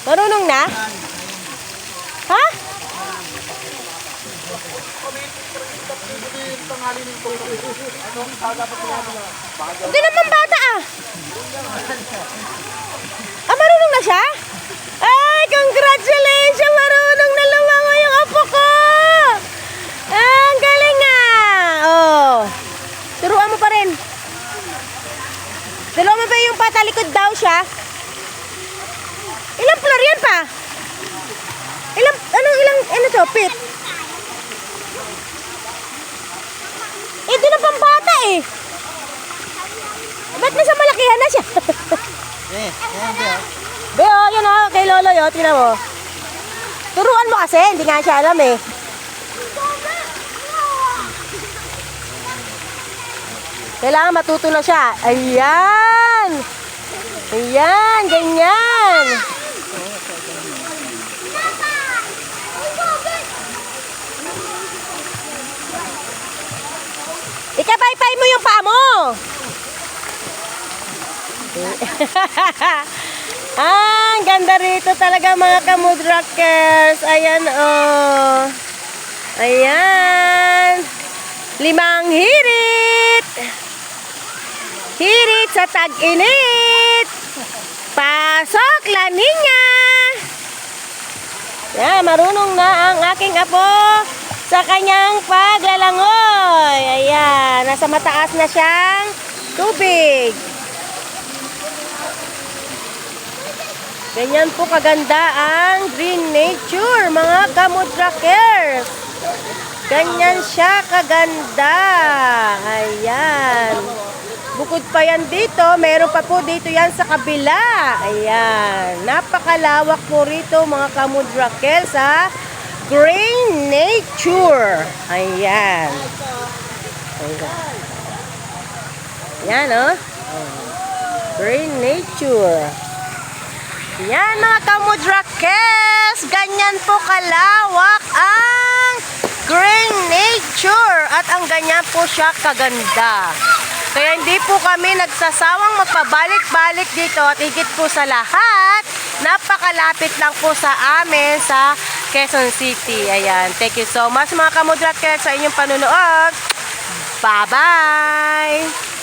Marunong na? Ha? Hindi naman bata ah. Marunong na siya? Ay, congratulations! Marunong na lumango yung apo ko! Ang galing ah! Oh. Turuan mo pa rin. Turuan mo pa yung patalikod daw siya. Ilang floor yan pa? Ano to? Pit? Di na pang bata eh. Ba't nasa malakihan na siya? Beo, yun o, kay Lolo yun, tingnan mo. Turuan mo kasi, hindi nga siya alam eh. Kailangan matuto na siya. Ayan! Ayan, ganyan. Ikabay-bay mo yung paa mo. Ang ganda rito talaga mga kamudrakers. Ayan oh. Ayan. 5 hirit. Hirit sa tag-init. Pasok La Niña. Yan, marunong na ang aking apo sa kanyang paglalangoy. Ayan, nasa mataas na siyang tubig. Ganyan po kaganda ang green nature, mga kamudrakers. Ganyan siya kaganda. Ayan. Bukod pa yan dito, meron pa po dito yan sa kabila. Ayan. Napakalawak po rito mga kamudrakers sa green nature. Ayan. Ayan. Yan oh. Green nature. Yan mga kamudrakers. Ganyan po kalawak ang green nature. At ang ganyan po siya kaganda. Kaya hindi po kami nagsasawang magpabalik-balik dito. At higit po sa lahat, napakalapit lang po sa amin sa Quezon City. Ayan. Thank you so much mga kamudrakers sa inyong panunood. Bye-bye!